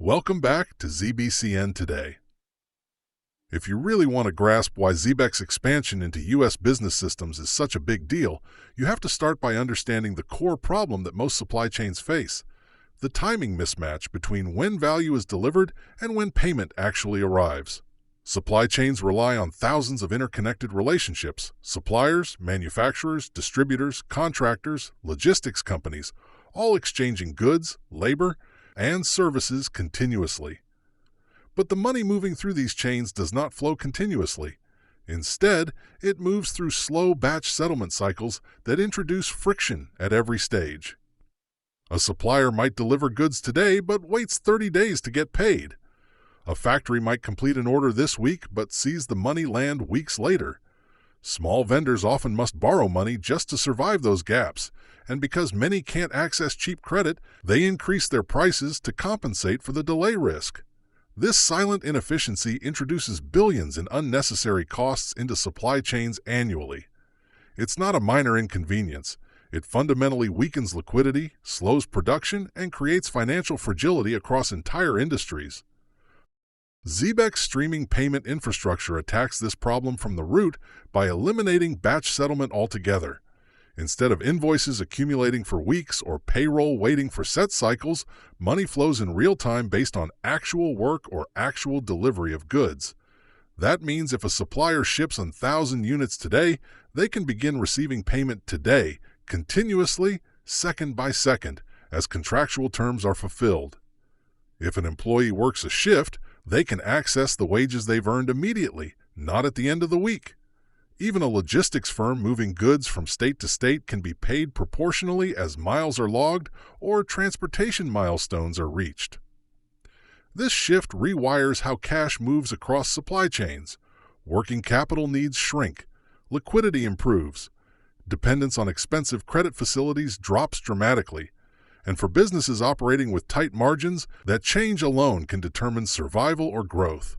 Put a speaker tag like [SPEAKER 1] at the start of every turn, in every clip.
[SPEAKER 1] Welcome back to ZBCN Today. If you really want to grasp why Zebec's expansion into U.S. business systems is such a big deal, you have to start by understanding the core problem that most supply chains face: the timing mismatch between when value is delivered and when payment actually arrives. Supply chains rely on thousands of interconnected relationships: suppliers, manufacturers, distributors, contractors, logistics companies, all exchanging goods, labor, and services continuously. But the money moving through these chains does not flow continuously. Instead, it moves through slow batch settlement cycles that introduce friction at every stage. A supplier might deliver goods today but waits 30 days to get paid. A factory might complete an order this week but sees the money land weeks later. Small vendors often must borrow money just to survive those gaps, and because many can't access cheap credit, they increase their prices to compensate for the delay risk. This silent inefficiency introduces billions in unnecessary costs into supply chains annually. It's not a minor inconvenience. It fundamentally weakens liquidity, slows production, and creates financial fragility across entire industries. Zebec's streaming payment infrastructure attacks this problem from the root by eliminating batch settlement altogether. Instead of invoices accumulating for weeks or payroll waiting for set cycles, money flows in real time based on actual work or actual delivery of goods. That means if a supplier ships 1,000 units today, they can begin receiving payment today, continuously, second by second, as contractual terms are fulfilled. If an employee works a shift, they can access the wages they've earned immediately, not at the end of the week. Even a logistics firm moving goods from state to state can be paid proportionally as miles are logged or transportation milestones are reached. This shift rewires how cash moves across supply chains. Working capital needs shrink. Liquidity improves. Dependence on expensive credit facilities drops dramatically. And for businesses operating with tight margins, that change alone can determine survival or growth.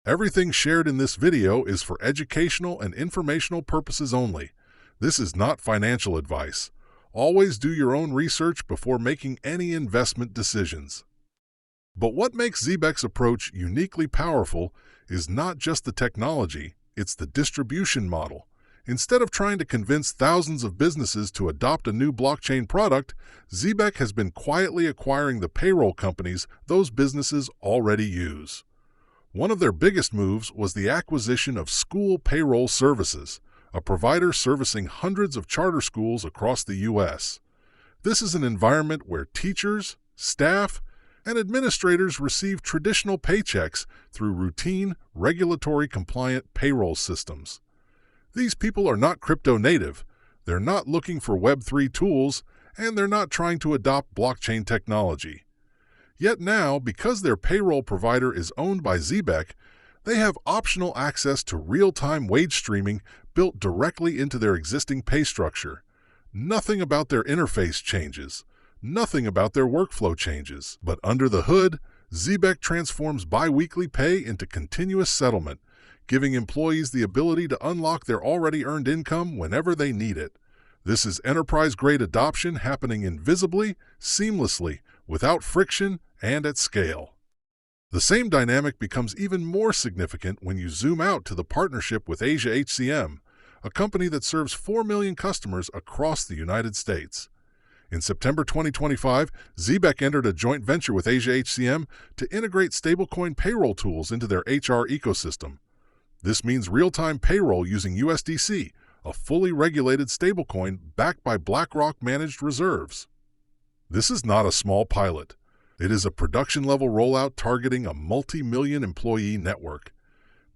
[SPEAKER 1] Everything shared in this video is for educational and informational purposes only. This is not financial advice. Always do your own research before making any investment decisions. But what makes Zebec's approach uniquely powerful is not just the technology, it's the distribution model. Instead of trying to convince thousands of businesses to adopt a new blockchain product, Zebec has been quietly acquiring the payroll companies those businesses already use. One of their biggest moves was the acquisition of School Payroll Services, a provider servicing hundreds of charter schools across the U.S. This is an environment where teachers, staff, and administrators receive traditional paychecks through routine, regulatory-compliant payroll systems. These people are not crypto-native, they're not looking for Web3 tools, and they're not trying to adopt blockchain technology. Yet now, because their payroll provider is owned by Zebec, they have optional access to real-time wage streaming built directly into their existing pay structure. Nothing about their interface changes. Nothing about their workflow changes. But under the hood, Zebec transforms bi-weekly pay into continuous settlement, giving employees the ability to unlock their already earned income whenever they need it. This is enterprise-grade adoption happening invisibly, seamlessly, without friction, and at scale. The same dynamic becomes even more significant when you zoom out to the partnership with Asia HCM, a company that serves 4 million customers across the United States. In September 2025, Zebec entered a joint venture with Asia HCM to integrate stablecoin payroll tools into their HR ecosystem. This means real-time payroll using USDC, a fully regulated stablecoin backed by BlackRock-managed reserves. This is not a small pilot. It is a production-level rollout targeting a multi-million employee network.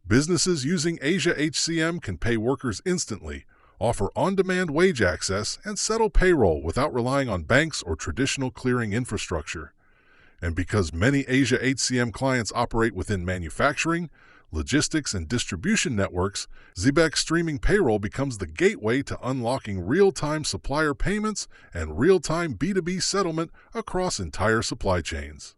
[SPEAKER 1] Businesses using Asia HCM can pay workers instantly, offer on-demand wage access, and settle payroll without relying on banks or traditional clearing infrastructure. And because many Asia HCM clients operate within manufacturing, logistics, and distribution networks, Zebec streaming payroll becomes the gateway to unlocking real-time supplier payments and real-time B2B settlement across entire supply chains.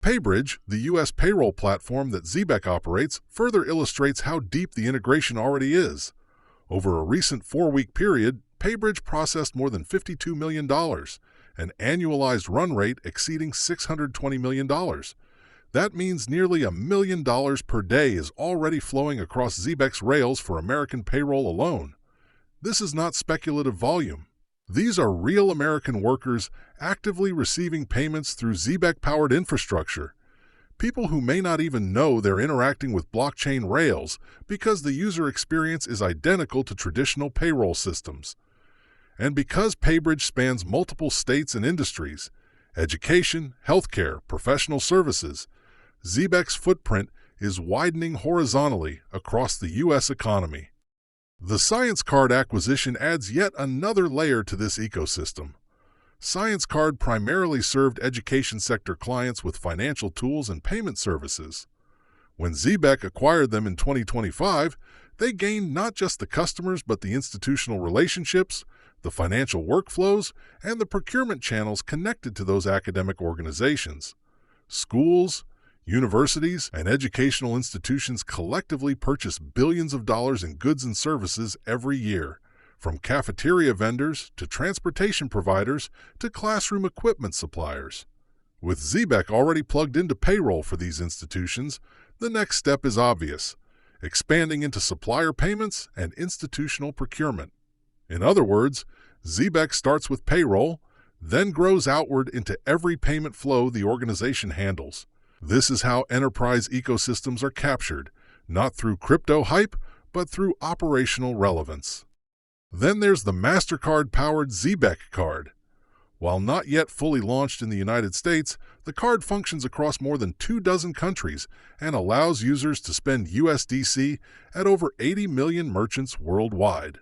[SPEAKER 1] PayBridge, the U.S. payroll platform that Zebec operates, further illustrates how deep the integration already is. Over a recent 4-week period, PayBridge processed more than $52 million, an annualized run rate exceeding $620 million. That means nearly $1 million per day is already flowing across Zebec's rails for American payroll alone. This is not speculative volume. These are real American workers actively receiving payments through Zebec-powered infrastructure. People who may not even know they're interacting with blockchain rails because the user experience is identical to traditional payroll systems. And because PayBridge spans multiple states and industries, education, healthcare, professional services, Zebec's footprint is widening horizontally across the U.S. economy. The ScienceCard acquisition adds yet another layer to this ecosystem. ScienceCard primarily served education sector clients with financial tools and payment services. When Zebec acquired them in 2025, they gained not just the customers but the institutional relationships, the financial workflows, and the procurement channels connected to those academic organizations. Schools, universities, and educational institutions collectively purchase billions of dollars in goods and services every year, from cafeteria vendors to transportation providers to classroom equipment suppliers. With Zebec already plugged into payroll for these institutions, the next step is obvious: expanding into supplier payments and institutional procurement. In other words, Zebec starts with payroll, then grows outward into every payment flow the organization handles. This is how enterprise ecosystems are captured, not through crypto hype, but through operational relevance. Then there's the MasterCard-powered Zebec card. While not yet fully launched in the United States, the card functions across more than 24 countries and allows users to spend USDC at over 80 million merchants worldwide.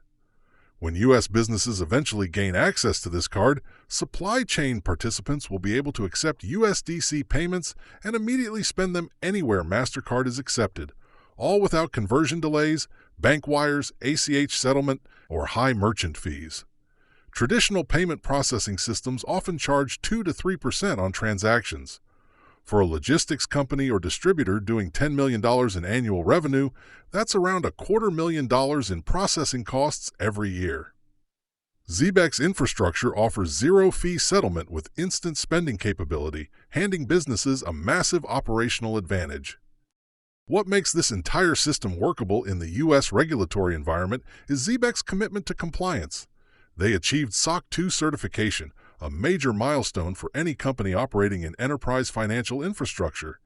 [SPEAKER 1] When U.S. businesses eventually gain access to this card, supply chain participants will be able to accept USDC payments and immediately spend them anywhere MasterCard is accepted, all without conversion delays, bank wires, ACH settlement, or high merchant fees. Traditional payment processing systems often charge 2 to 3% on transactions. For a logistics company or distributor doing $10 million in annual revenue, that's around $250,000 in processing costs every year. Zebec's infrastructure offers zero-fee settlement with instant spending capability, handing businesses a massive operational advantage. What makes this entire system workable in the U.S. regulatory environment is Zebec's commitment to compliance. They achieved SOC 2 certification, a major milestone for any company operating in enterprise financial infrastructure.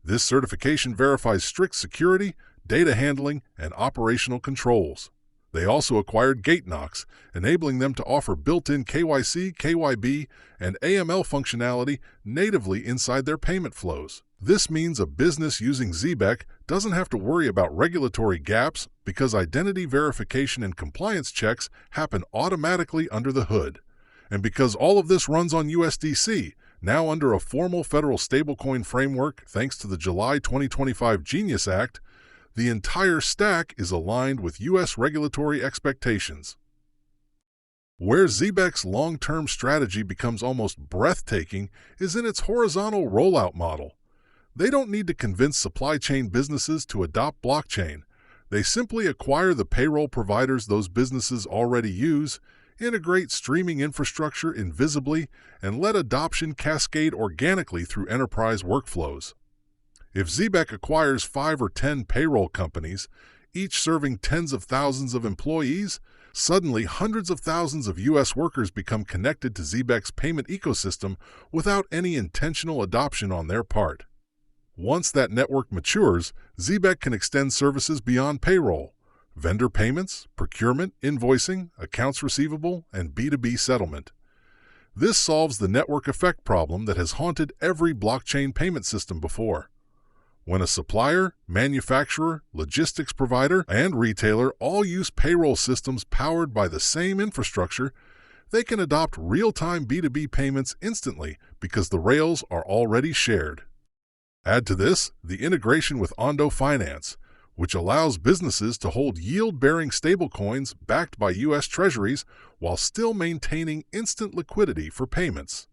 [SPEAKER 1] This certification verifies strict security, data handling, and operational controls. They also acquired GateKnox, enabling them to offer built-in KYC, KYB, and AML functionality natively inside their payment flows. This means a business using Zebec doesn't have to worry about regulatory gaps because identity verification and compliance checks happen automatically under the hood. And because all of this runs on USDC, now under a formal federal stablecoin framework thanks to the July 2025 Genius Act, the entire stack is aligned with U.S. regulatory expectations. Where Zebec's long-term strategy becomes almost breathtaking is in its horizontal rollout model. They don't need to convince supply chain businesses to adopt blockchain. They simply acquire the payroll providers those businesses already use, integrate streaming infrastructure invisibly, and let adoption cascade organically through enterprise workflows. If Zebec acquires 5 or 10 payroll companies, each serving tens of thousands of employees, suddenly hundreds of thousands of U.S. workers become connected to Zebec's payment ecosystem without any intentional adoption on their part. Once that network matures, Zebec can extend services beyond payroll: vendor payments, procurement, invoicing, accounts receivable, and B2B settlement. This solves the network effect problem that has haunted every blockchain payment system before. When a supplier, manufacturer, logistics provider, and retailer all use payroll systems powered by the same infrastructure, they can adopt real-time B2B payments instantly because the rails are already shared. Add to this the integration with Ondo Finance, which allows businesses to hold yield-bearing stablecoins backed by U.S. Treasuries while still maintaining instant liquidity for payments.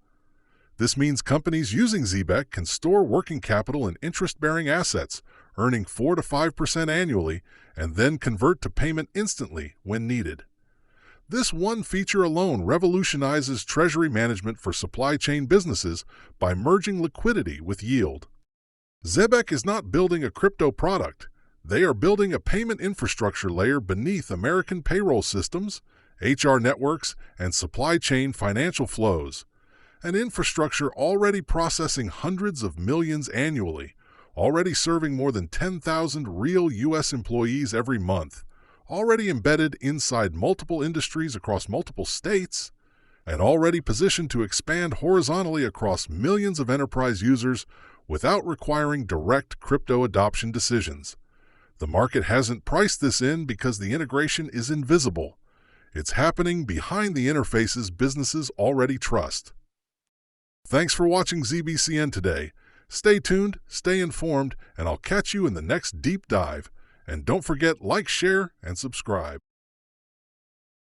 [SPEAKER 1] This means companies using Zebec can store working capital and interest-bearing assets, earning 4 to 5% annually, and then convert to payment instantly when needed. This one feature alone revolutionizes treasury management for supply chain businesses by merging liquidity with yield. Zebec is not building a crypto product. They are building a payment infrastructure layer beneath American payroll systems, HR networks, and supply chain financial flows. An infrastructure already processing hundreds of millions annually, already serving more than 10,000 real U.S. employees every month, already embedded inside multiple industries across multiple states, and already positioned to expand horizontally across millions of enterprise users without requiring direct crypto adoption decisions. The market hasn't priced this in because the integration is invisible. It's happening behind the interfaces businesses already trust. Thanks for watching ZBCN today. Stay tuned, stay informed, and I'll catch you in the next deep dive. And don't forget, like, share, and subscribe.